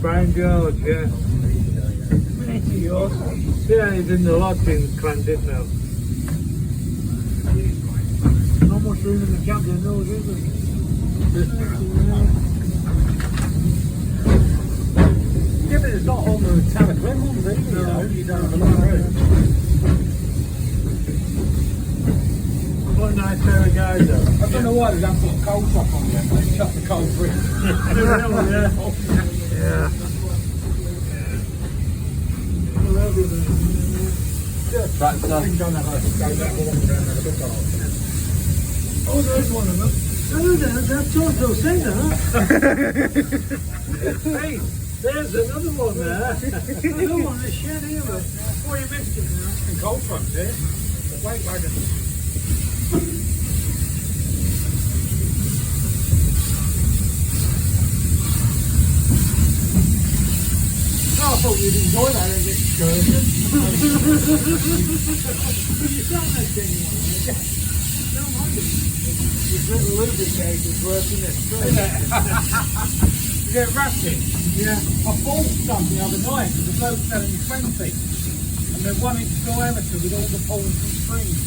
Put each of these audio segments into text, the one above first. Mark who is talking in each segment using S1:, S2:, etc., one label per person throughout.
S1: Brian George, yeah.
S2: Mate of yours.
S1: Yeah, he's in the lodge in Clandit now.
S2: Not much room in the cabin, no, is there? Yeah, but it's not on the town of Glenmont, either, you know. You don't have a lot of room.
S1: What a nice pair of guys though.
S2: I don't know why they don't put a coal top on there, mate. Shut the coal free.
S1: Yeah.
S2: Oh, there's one of them. Oh, that's Toto Singer.
S1: Hey, there's another one there.
S2: Another one in the shed here, but before you missed it now. And coal trucks here. Weight wagon. I thought you'd enjoy that excursion. But you don't have anyone. No wonder. Your little lubricate is working this through. You get ratchet? Yeah. I bought some the other night because the bloke selling 20. And they're 1 inch diameter with all the poles and springs.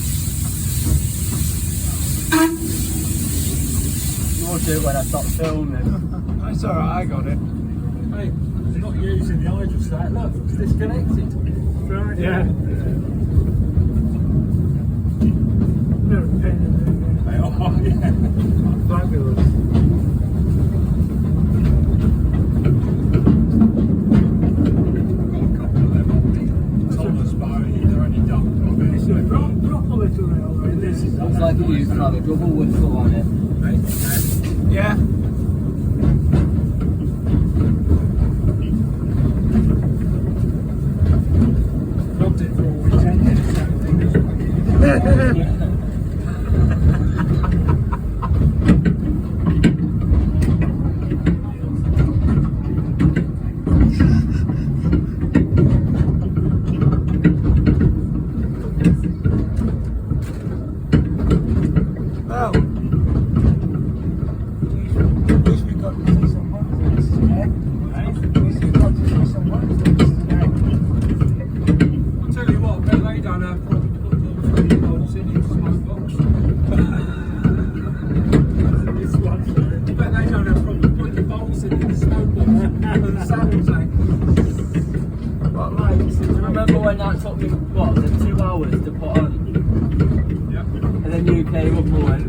S3: You'll do it when I stop filming.
S1: That's alright, I got it.
S2: Hey, they're not using the hydrostat. Look, it's disconnected.
S1: Right, yeah.
S2: They are, yeah.
S1: Fabulous.
S3: Looks like it used to have a double whistle on it.
S1: Yeah.
S2: Loved it for a weekend.
S3: Remember when that took me, what, was it 2 hours to put on? And then you came up and went,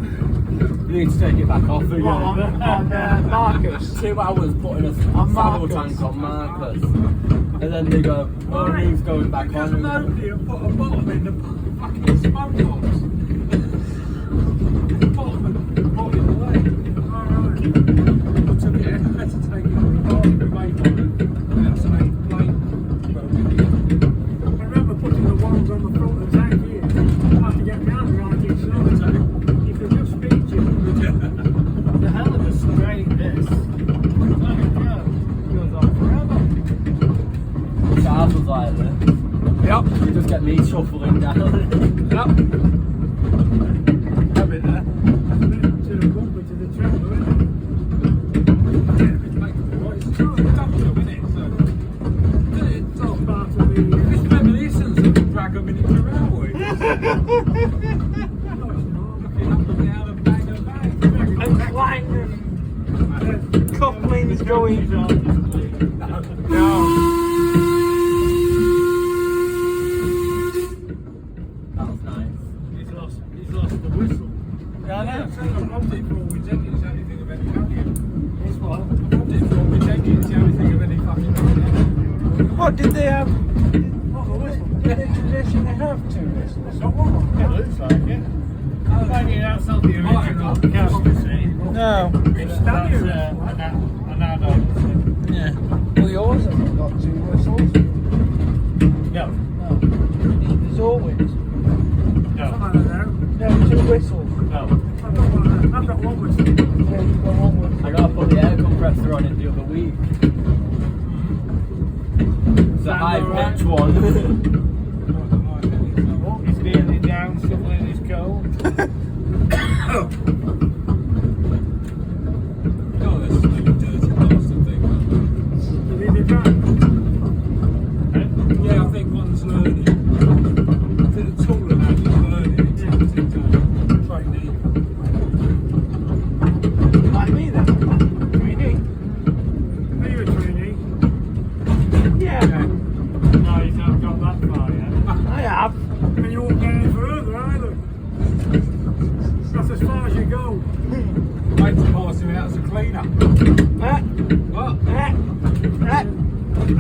S3: you need to take it back off again.
S2: On Marcus.
S3: 2 hours putting a saddle tank on Marcus. And then they go, oh, who's going back
S2: Because
S3: on?
S2: nobody had put a bottom in the fucking smoke box. Bottom away. Alright. I took it, I had to take it off the weight on it. That's an 8 plate. I remember putting the ones on the front of the tank here. I had to get round and right each other. You could just speak to it. The hell of a straight this. Let it go. Goes on forever.
S3: Charles was like this.
S1: Yep.
S3: You just get me shuffling down.
S1: Yep. Have it there.
S2: To the bumper, to the trailer, isn't it? Yeah, it's like, it's double, isn't it? So, it's all part of the... It's reminiscence of the Dragon Miniature Railway. No, it's not. Looking up and down and bang and bang.
S1: And clang. Coupling's going. No.
S3: That was nice.
S2: He's lost the whistle.
S3: Yeah, I know.
S2: I rubbed it for all we take it, it's the only thing of any value.
S3: It's what?
S2: I rubbed it for all we take it, it's the only thing of any fucking value.
S1: What did they have?
S2: What, a whistle? Did they traditionally have 2 whistles? Not one?
S1: It looks like it. I'm finding out something original. No.
S2: It's Stanley.
S1: An adult. Yeah.
S2: Well, yours hasn't got 2 whistles.
S1: No.
S2: No. There's always.
S1: No.
S2: No, 2 whistles.
S1: No.
S2: I've got 1 whistle. Yeah, you've got 1 whistle.
S3: I got to put the air compressor on it the other week. It's a high pitch one.
S1: He's nearly down, shoveling his coal.
S2: Oh, this is like a dirty bastard thing, man.
S3: There's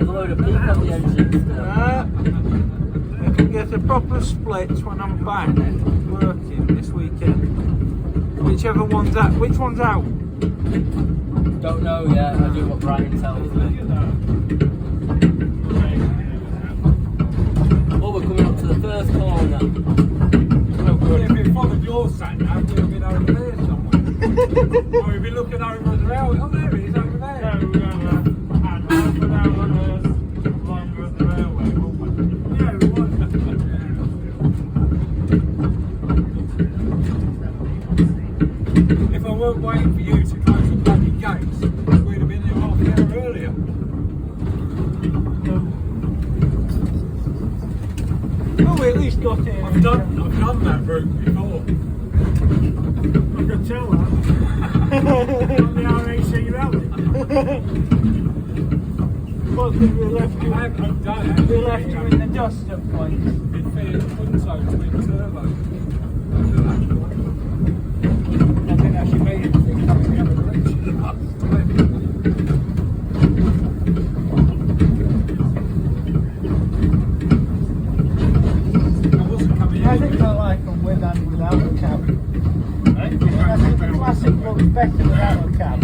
S3: a load of people on the engine still.
S4: I can get a proper split when I'm back working this weekend. Whichever one's out. Which one's out?
S3: Don't know yet, I do what Brian tells me. Oh, we're coming up to the first corner.
S4: Oh, good.
S2: If it followed your sat nav, we'd have been over there somewhere. Or we'd be looking over at the railway. Oh, there it is, over there.
S1: So we're going to add half an hour longer at the railway, won't we?
S2: Yeah, we would. If I weren't waiting for you to close the bloody gates, we'd have been there half an hour earlier.
S4: Oh, we at least got in.
S2: I've done that route before.
S1: I can tell that. On the RAC rally.
S4: Well, we left you.
S2: I haven't done it.
S4: We left you in the dust at points.
S2: Been feeling Punto twin turbo. I think I should make it coming the other direction. I wasn't coming
S4: I
S2: in.
S4: think I like them with and without a cab. I think the classic looks better without a cab.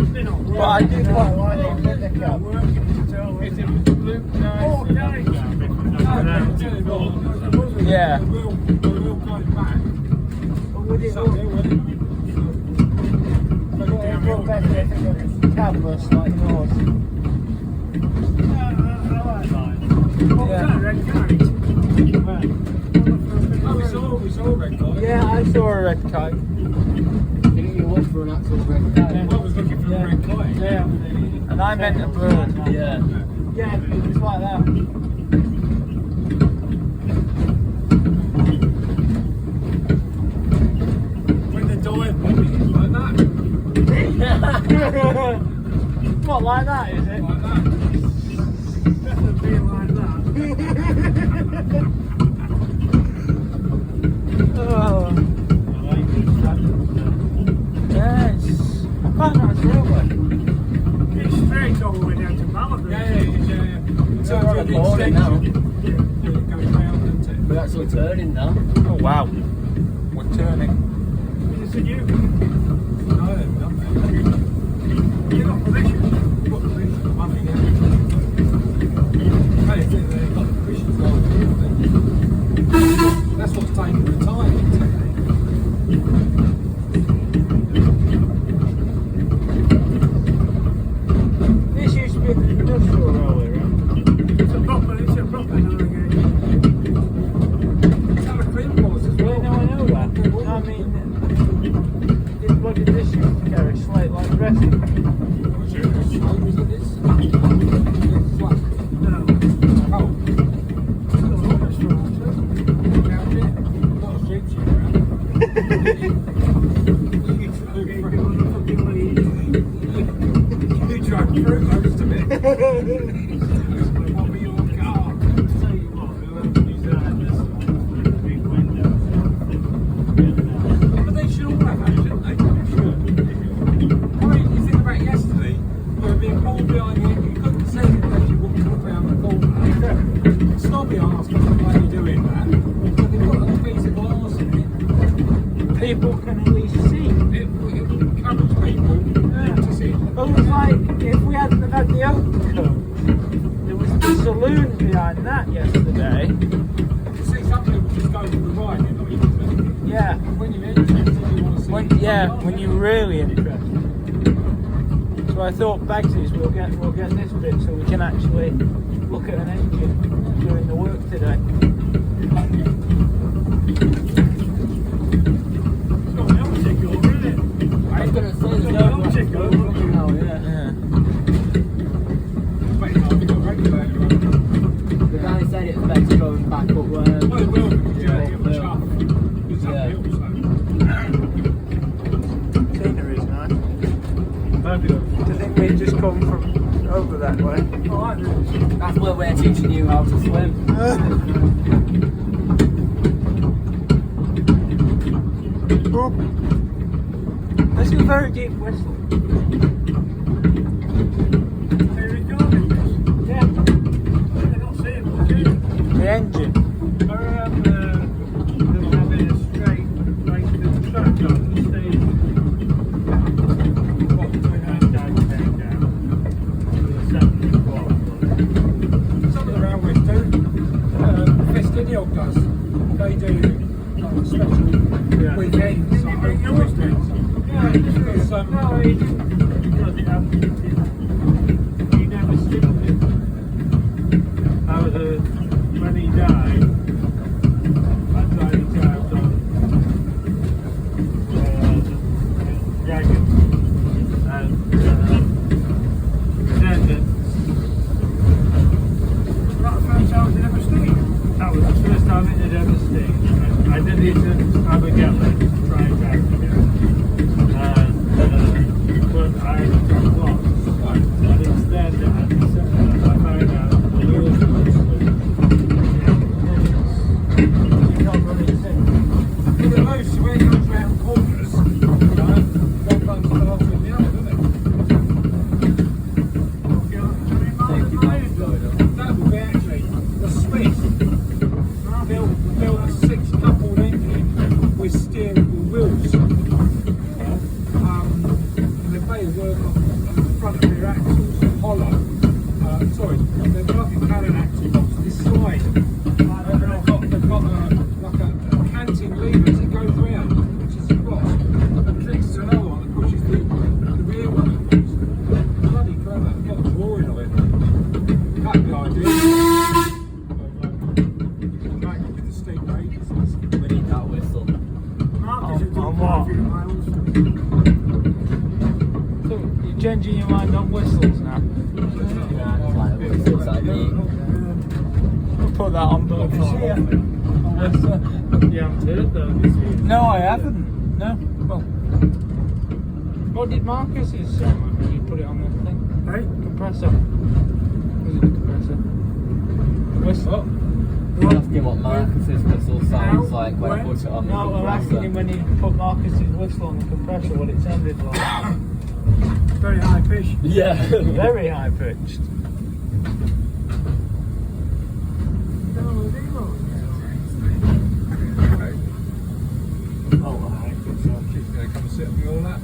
S4: But I do quite like it with the cab.
S1: Is it Luke nice?
S4: Yeah.
S2: The wheel going back.
S4: But would it
S2: So
S4: look,
S2: there, wasn't it?
S4: would it look better if it was cabless like yours?
S2: Oh, we saw a red guy.
S4: Yeah, I saw a red kite.
S3: Didn't you look for an actual red guy?
S2: I was looking for a red guy.
S4: Yeah. And I meant a bird.
S3: Yeah.
S4: Yeah, it was like that.
S2: When the dive bombing is like that.
S4: Not like that, is it?
S2: Like that.
S1: Definitely being like that.
S4: Oh. Yes. Quite nice railway.
S1: It's straight all the way down to Bala Lake.
S2: Yeah. So
S3: We're on the border now.
S2: It goes round, doesn't it?
S3: We're actually turning now.
S4: Oh wow. We're turning.
S1: It's a new.
S2: No, I haven't done that.
S1: You got permission.
S2: You've got permission for money, yeah. Hey, they've got permission for all the That's what's taking the time, isn't it?
S4: This used to be the industrial railway, right?
S1: It's a proper navigation.
S2: It's how the cream was as
S4: Yeah,
S2: well.
S4: no, I know that. I mean, what did this used to carry? Slate like dressing.
S2: Was it as slow as it is? It's like,
S1: No.
S2: oh,
S1: It's got all this for us.
S2: down there. A lot of streets around. You drove through most of it. What were your car? But they should all have that, shouldn't they? I mean, you think about yesterday, you were being pulled behind you, you couldn't see it as you walked around the corner. Snobby asked me why you're doing that. But they've got a little piece of glass in it.
S4: People can at least see.
S2: It encourages people to see.
S4: But it was like, if we hadn't have had the open coach, there was a saloon behind that yesterday.
S2: You see, some people just go for the ride, you're not even
S4: Yeah.
S2: when you're interested, you want to see.
S4: When you're really interested. So I thought, Bagsies, we'll get this bit so we can actually look at an engine doing the work today.
S1: It's got an optic over, isn't it?
S3: I was going to say,
S1: It's
S3: there's
S1: got an
S3: no
S1: optic over.
S3: now, yeah.
S4: Yeah.
S2: Wait, no, we've got regulator on.
S3: The guy said it's better going back up where.
S2: Well, it will, because you're getting the chuff. It's
S3: Yeah.
S2: uphill, so.
S4: Scenery's nice. Do you think we just come from over that way?
S1: I like this.
S3: That's where we're teaching you how to swim.
S4: That's a very deep whistle.
S1: Are you recording this?
S2: front of rear axles hollow. Sorry, they're like a Cannon axle box. This slide. They've got like a canting lever as it goes round, which is across, and connects to another one that pushes the rear one. It's bloody clever. I've got a drawing of it. That'd be ideal. Back with the steam radius.
S3: We need that whistle.
S1: Marcus has done
S4: On
S1: quite a
S4: what?
S1: few miles.
S4: So you're changing your mind on whistles now?
S3: Like whistles like me.
S4: We'll put that on board for you.
S1: You haven't heard though this year.
S4: No, I haven't. No. Well, what did Marcus's sound like when you put it on the thing?
S1: Hey?
S4: Compressor. Was it the compressor? The whistle?
S3: We're asking what Marcus's whistle sounds like when I put it on the
S4: No, we're asking him when he put Marcus's whistle on the compressor what it sounded like.
S1: Very high pitch.
S3: Yeah.
S4: Very high pitched.
S2: Oh, right. So she's going to come and sit with me all that.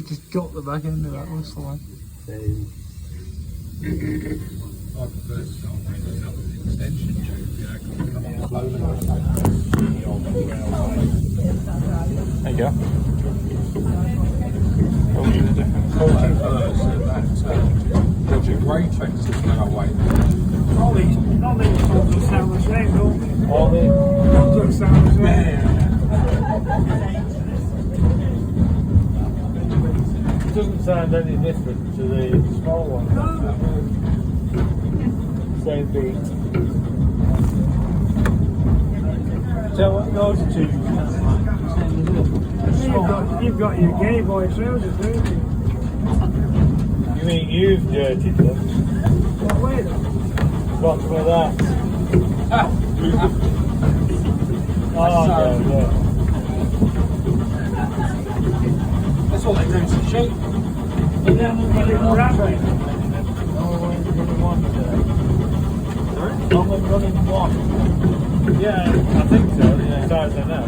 S4: Just got the back end of that whistle on.
S2: I prefer to start with an extension tube, you know, come on.
S4: There you go. Probably the difference.
S2: Project Grey trains is now away.
S1: All these photos sound the same, don't they?
S4: All the
S1: Photos sound the same.
S4: It doesn't sound any different to the small one. Same beat. So what those two
S1: You've got your gay boy trousers, don't you?
S4: You mean you've dirtied them?
S1: What way though?
S4: What's for that? Oh, no.
S2: That's what they do to sheep.
S1: And then when it rattling.
S4: Only running one today. Only running one. Yeah, I think so, as far as I know.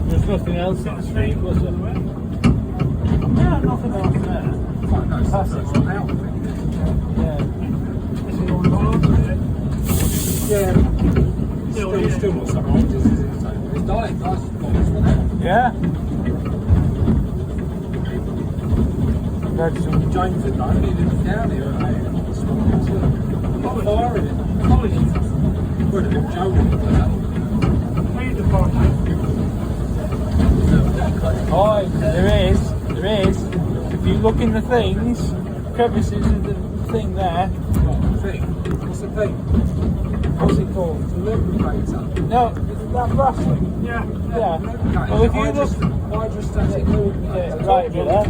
S4: There's nothing else in the street, was there? Yeah, nothing else there. Passive. Yeah.
S1: This is all over it.
S2: Yeah. Still not so wrong, just as it's like, it's dying, nice, wasn't it?
S4: Yeah. That's some
S2: James had known, he lived down here, not firing it. Would have been joking for that.
S1: Made the podcast.
S4: Oh, there is. If you look in the things, crevices of the thing there.
S2: What thing? What's the thing?
S4: What's it called?
S2: The lubricator.
S4: No, is that brass thing?
S1: Yeah.
S4: Yeah.
S2: Lubricator.
S4: Well, if you look,
S2: Hydrostatic lubricator.
S4: right there.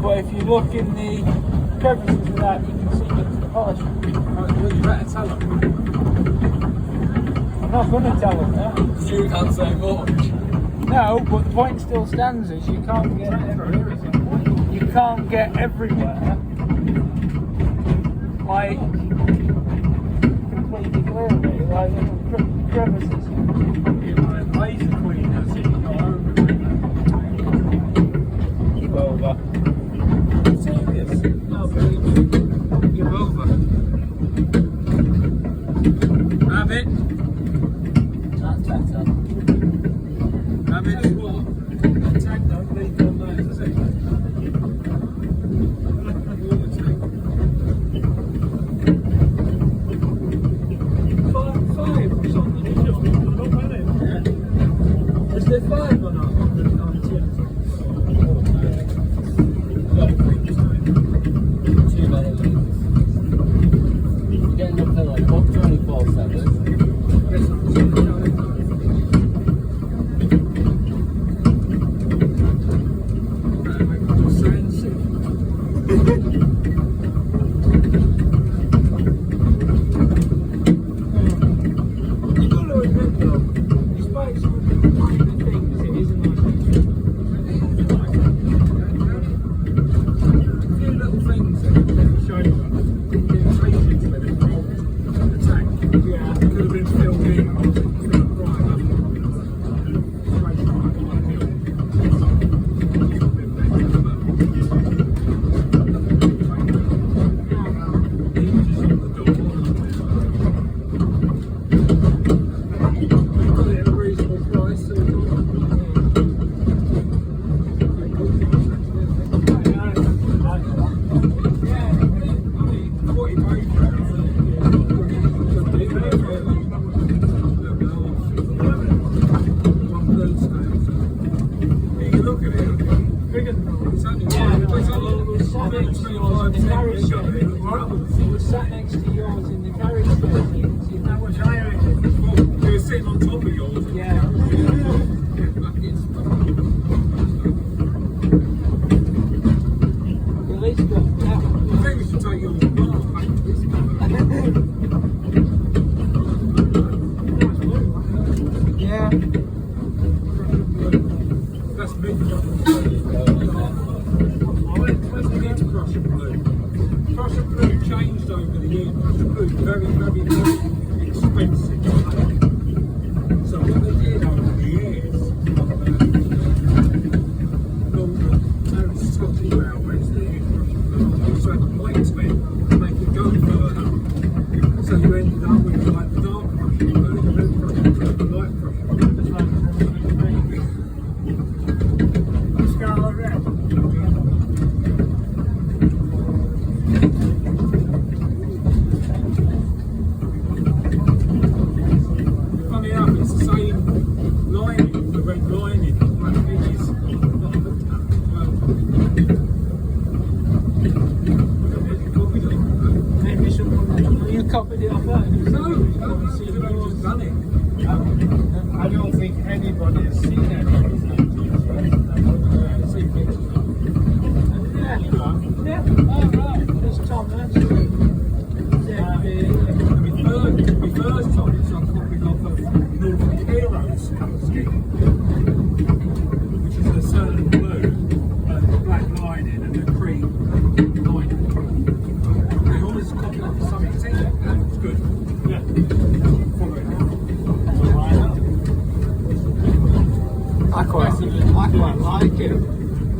S4: But if you look in the crevices of that, you can see the polish.
S2: Well, you better tell them.
S4: I'm not going to tell them that.
S3: You can't say much.
S4: No, but the point still stands is you can't get everywhere like completely clearly, like little crevices.
S1: Laser cleaner, so you got over.
S4: Over.
S1: Serious? No, baby. You're over. Have it.
S3: That's better.
S2: Have it. What? Tag don't leave on there, does it?
S1: Five or something. Is there 5 or not? On the 10?
S3: Too many leads. You're getting up to like 24/7.
S1: You've got to admit though, despite some of the minor things, it
S4: next to yours in the carriage shed. He was sat next to yours in the carriage shed.
S1: That was higher.
S2: You were sitting on top of yours.
S4: Yeah. At least got that.
S2: I think we should take yours apart.
S4: Yeah.
S2: That's big. Let's get into Prussian blue. Prussian blue changed over the years. Prussian blue very, very, very expensive. So what they did over the years, very Scottish railways, they used Prussian blue. Also had the plates made to make it go further. So you ended up with like the dark Prussian blue, the red Prussian blue, the light Prussian blue.
S1: Scarlet red.
S2: Funny enough, it's the same lining, the red lining. Like it is.
S4: Maybe someone. You copied it off that?
S2: No, obviously they've just done it.
S1: I don't think anybody has seen any of these
S2: See pictures of
S4: Yeah. Yeah. Oh, right. There's Tom, that's it.
S2: my first time it's on copying off of Northern Heroes colour scheme, which is a certain blue, the black lining and the cream lining. They always copy off something. See that? It's good.
S1: Yeah.
S2: Follow it.
S4: I quite like it.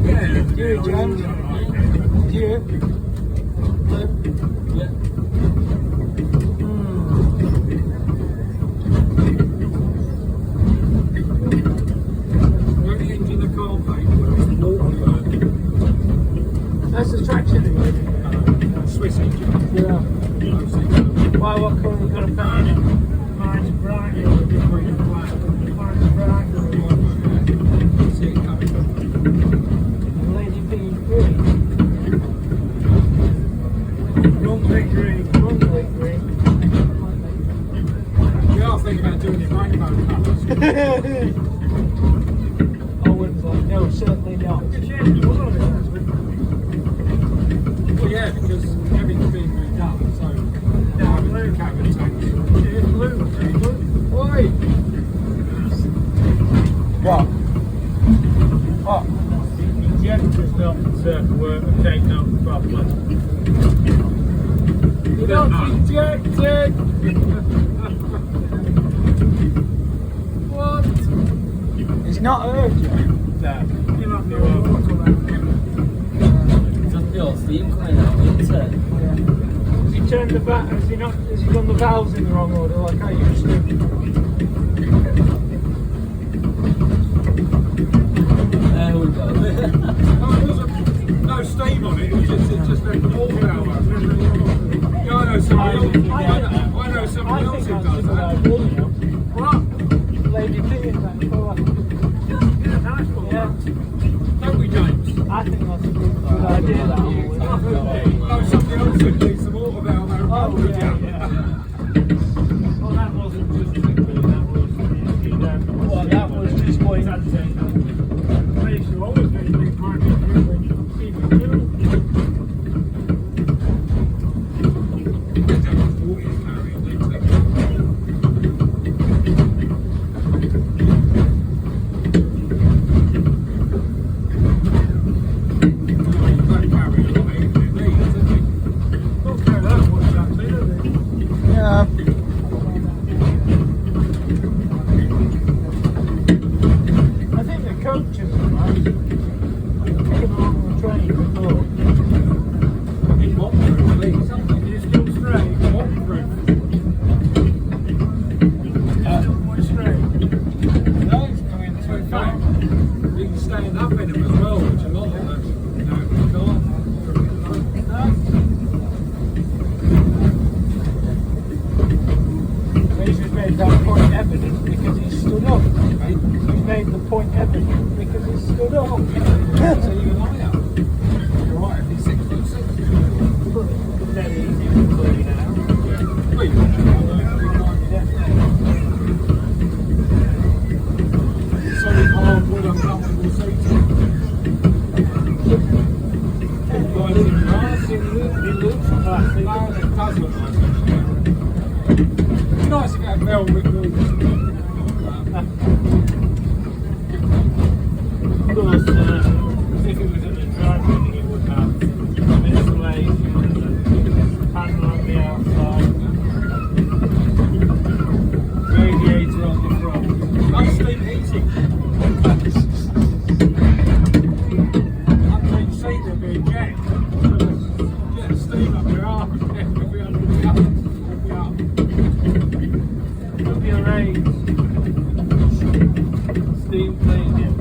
S2: Yeah.
S4: You, James? You?
S3: Yeah.
S2: The only engine I can't paint is the water
S4: That's the traction engine.
S2: Swiss engine.
S4: Yeah. Why, what colour you got to paint it?
S1: Mine's bright.
S2: Green and black.
S1: Mine's bright.
S2: See it coming.
S4: Lady P green.
S1: Rumbly green.
S4: Rumbly green.
S2: We are thinking about doing it rainbow colours.
S4: I wouldn't like, no, certainly not.
S1: You can change the colour of it, that's good.
S2: Well, yeah, because everything's been redone, so now I'm in the cabin tanks.
S1: It's blue. It's blue.
S4: Oi! What? What?
S1: The injector's not taken out properly.
S4: You're not injected! What? It's not urgent.
S1: No. You might be able to come out.
S3: Just your steam coming out, isn't it?
S4: Has he turned the has he done the valves in the wrong order like I used to?
S3: There we go.
S2: Oh, there was no steam on it, it just left the wall valve open. Yeah, I know somebody else who does
S4: I think
S2: that.
S4: that's a good idea, you know.
S2: What?
S4: Lady P in that colour.
S1: Yeah, nice one.
S4: Yeah.
S2: Don't we, James?
S4: I think that's a good idea, that one.
S2: No, somebody else who needs some water valve open.
S4: Oh, yeah.
S1: Well, that wasn't just quickly, that was
S4: Well, that was just going.
S1: I used to always be big part of it when you see me do.
S2: Water's carrying, they take it. Don't carry a lot of it, it needs, doesn't it?
S1: Don't care that much, actually, does it?
S4: Yeah. I Dean playing him.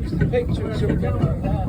S4: The picture is something like that.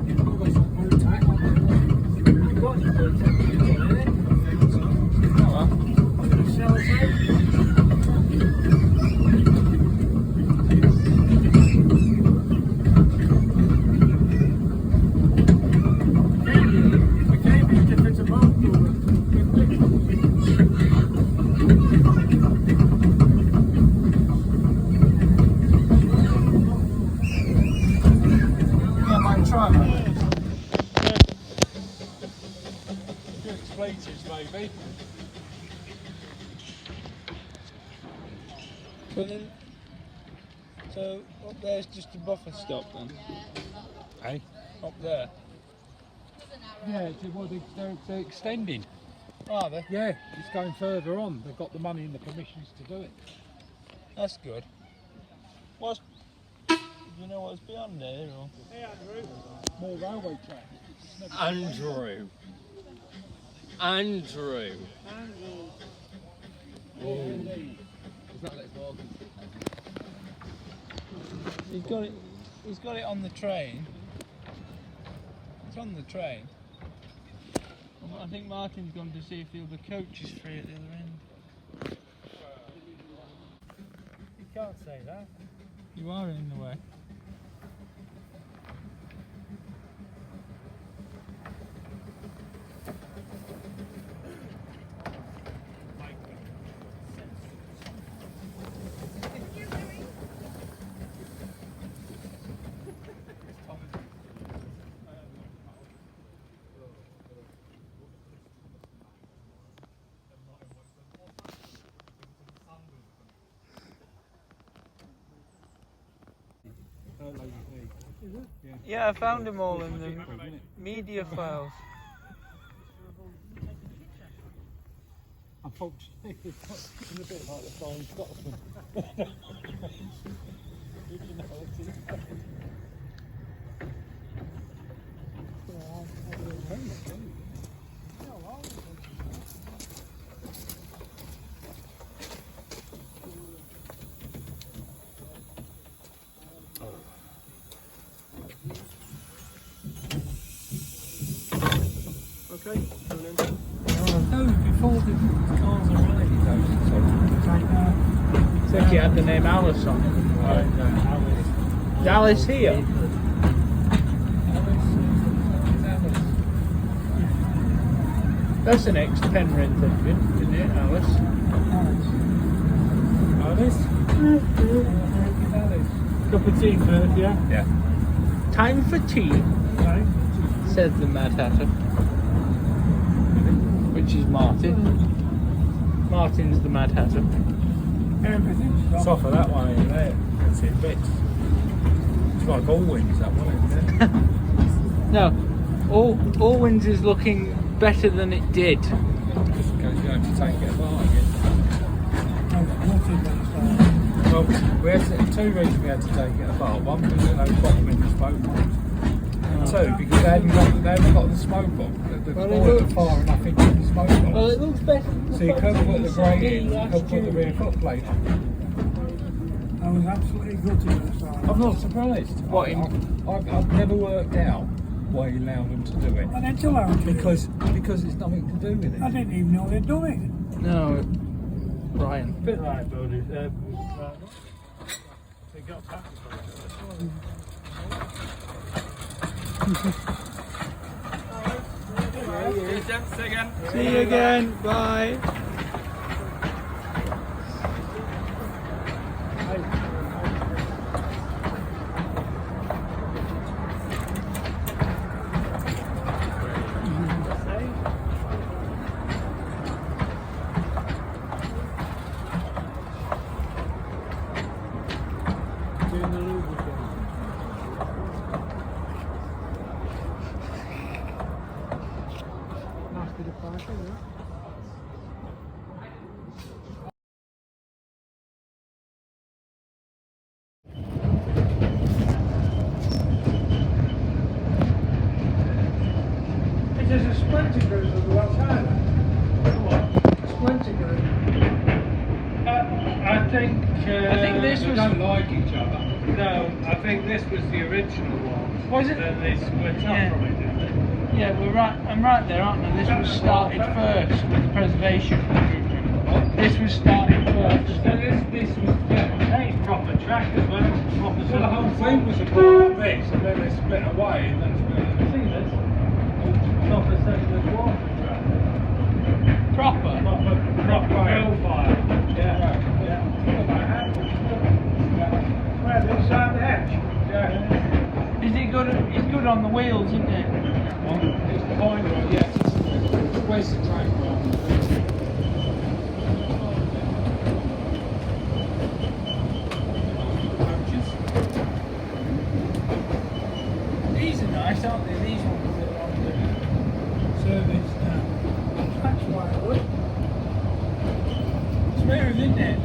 S4: Maybe. So up there's just a buffer stop then?
S2: Hey?
S4: Up there?
S2: Yeah, well, they're extending.
S4: Are they?
S2: Yeah, it's going further on. They've got the money and the permissions to do it.
S4: That's good. What's... Do you know what's beyond there? Or?
S1: Hey, Andrew.
S2: More railway track.
S3: Andrew. Andrew.
S4: He's got it on the train. It's on the train. I think Martin's gone to see if the other coach is free at the other end.
S1: You can't say that.
S4: You are in the way. Yeah, I found them all in the media files.
S2: Unfortunately, it's a bit like the Flying Scotsman.
S4: Okay. No, before the cars are ready, I think he had the name Alice on it. Is Alice here? That's an ex-Penrith engine, isn't it, Alice?
S1: Alice? Cup of tea first, yeah?
S2: Yeah.
S4: Time for tea,
S1: Right.
S4: says the Mad Hatter. Which is Martin. Martin's the Mad Hatter.
S1: Everything's
S2: It's off of that one in there. That's it, bits. It's like Allwinds, that one, isn't it?
S4: No, Allwinds is looking better than it did.
S2: Just because you have to take it apart again. Well, we had to, two reasons we had to take it apart. One, because there was no bottom in the smoke box. And two, because they hadn't got the smoke box. The boys were far enough into the smoke box.
S4: Well, it looks better.
S2: So you couldn't put the grate in, you couldn't put the rear foot plate on.
S1: I was absolutely gutted at the time.
S2: I'm not surprised.
S4: What,
S2: I've never worked out why you allowed them to do it.
S1: I didn't allow it.
S2: Because it's nothing to do with
S1: I
S2: it.
S1: didn't even know they'd done it.
S4: No, Brian.
S1: Bit like Bodie. got packed for
S4: See you again. Bye.
S1: There's a splinter group of the Welsh Highland. What? Splinter group. I think
S4: this
S1: they
S4: was-
S1: don't like each other. No, I think this was the original one.
S4: Was it?
S1: Then they split
S4: Yeah.
S1: up from it, didn't they?
S4: Yeah, we're right. I'm right there, aren't I? This was started first with the preservation. This was started first.
S1: So this was proper track as well. Proper so the whole thing was a part of this, and then they split away, and that's where the thing is. Proper second water track.
S4: Proper.
S1: Proper hellfire. Yeah. Yeah. Where this side the edge? Yeah.
S4: Is it good? It's good on the wheels, isn't it?
S1: It's behind right, yes. Where's the train from?
S4: These are nice, aren't they? These ones that are on the service now.
S1: That's why I would.
S4: Smooth, isn't it?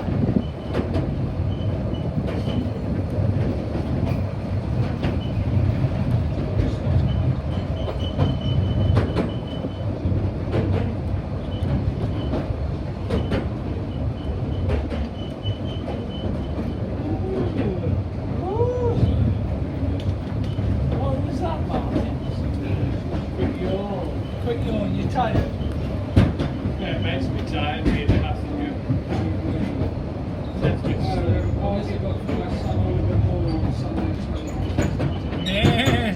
S4: What was that, Martin? Quick yawn, you're tired?
S1: Yeah, it makes me tired being a passenger. That's good.
S4: Yeah.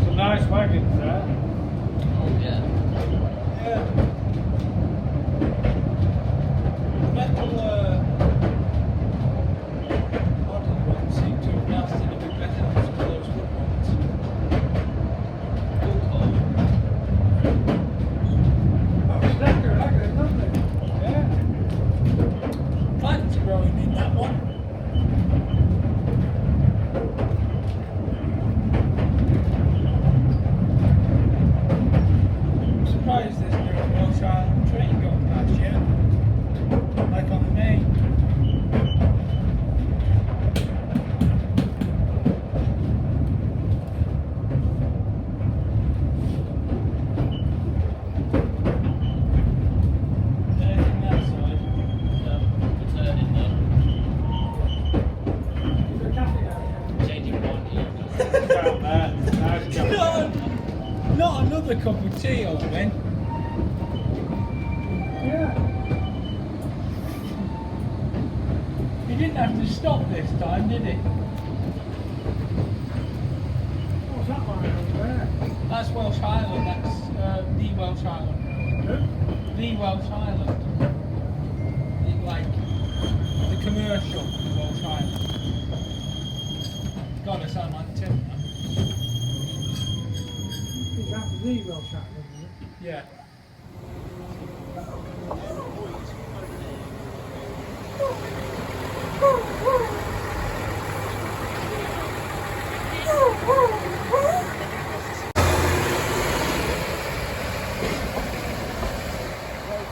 S1: Some nice wagons there.
S4: Metal body ones seem to have lasted a bit better than some of those wood ones.
S1: Oh, snacker, like it, doesn't it?
S4: Yeah. Plants are growing in that one. I'm surprised there's no Welsh Highland train going past yet. Like on the main. Anything that side?
S1: Down there. Nice
S4: No, not another cup of tea, old man.
S1: Yeah.
S4: He didn't have to stop this time, did he?
S1: What's that line over there?
S4: That's Welsh Highland, that's the Welsh Highland. The Welsh Highland. Like, the commercial Welsh Highland. God, I sound like Tim now.
S1: Is that the Welsh Highland, isn't it?
S4: Yeah.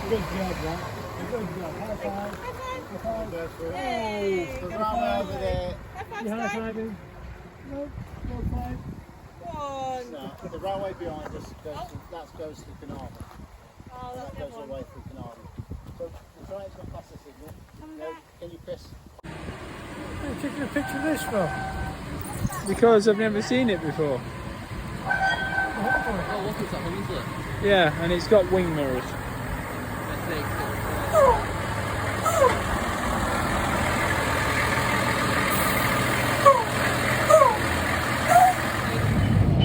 S1: Good job, right? Good job. High five. High five.
S5: Hey,
S6: Over there.
S2: You high fiving? No, no five.
S5: One.
S6: No, the railway behind us goes to Carnarvon.
S5: Oh,
S6: That
S5: that's
S6: goes all the way through Carnarvon. So the train's gone past the signal. No, can you press?
S2: What are you taking a picture of this for?
S4: Because I've never seen it before.
S3: Oh, look, it's a Higland.
S4: Yeah, and it's got wing mirrors.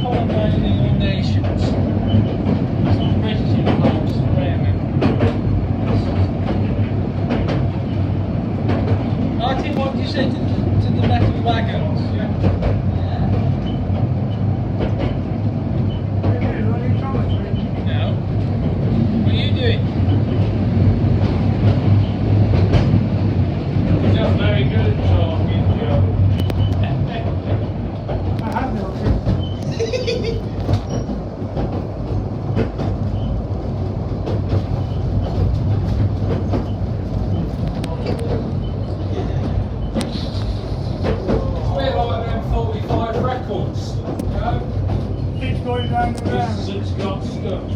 S4: Colonising all nations. Some British influence railway. Martin, what do you say to the metal wagons? No. What are you doing? You're not very good at talking, Joe.
S2: I have no.
S4: It's a bit like them 45 records, you know?
S2: Keeps going round and round.
S4: It's got stuck.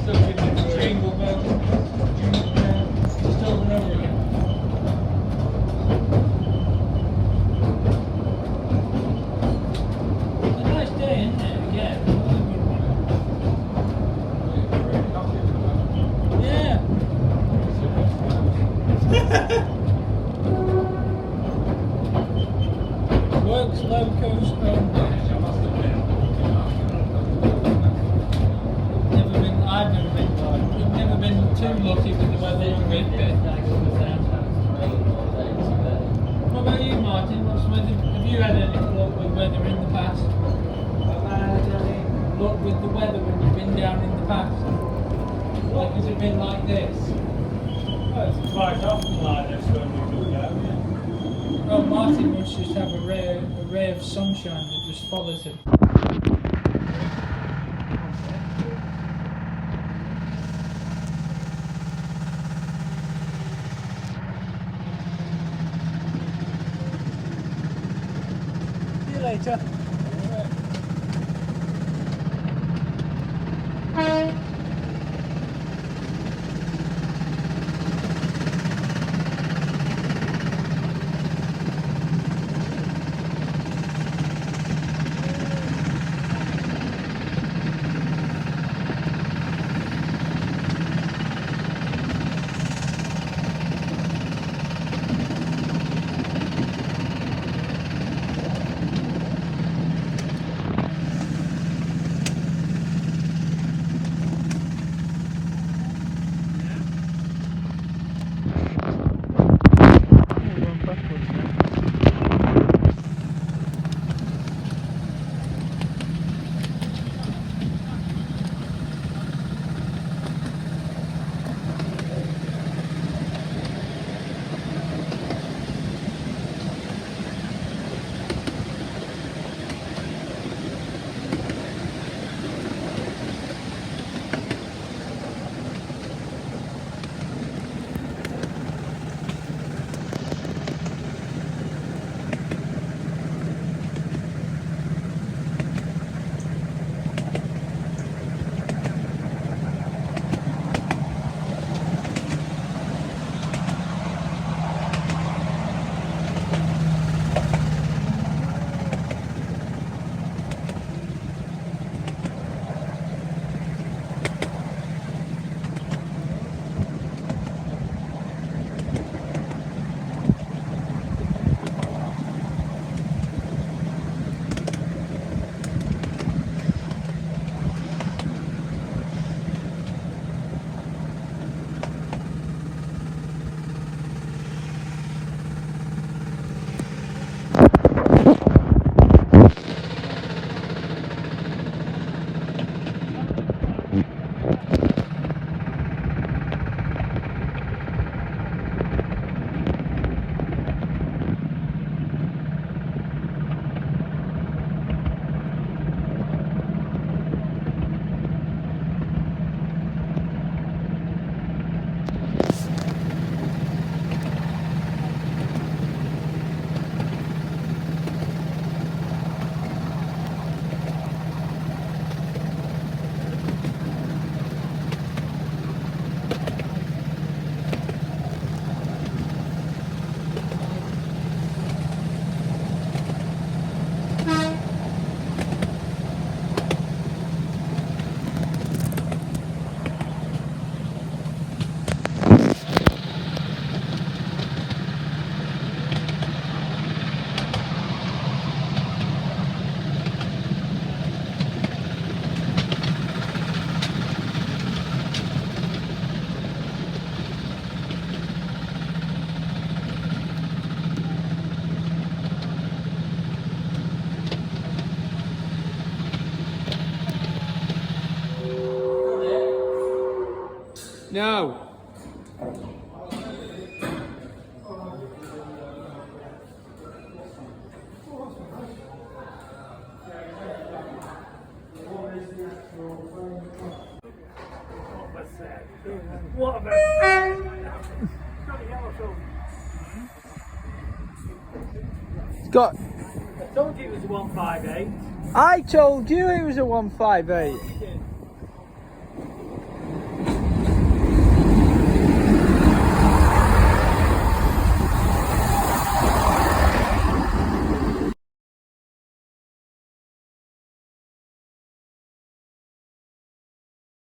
S4: Stuck in the jingle bell. Just over and over again. It's a nice day, isn't it? Again. Yeah. Works locos only. I've never been too lucky with the weather in Whitby. What about you, Martin? Have you had any luck with weather in the past? Have I had any luck with the weather when you've been down in the past? Like, has it been like this?
S1: Well, it's quite often like this when we go down, yeah.
S4: Oh, Martin must just have a ray of sunshine that just follows him. See you later. No.
S2: What about
S4: It's got.
S2: I told you it was a 158.
S4: I told you it was a 158.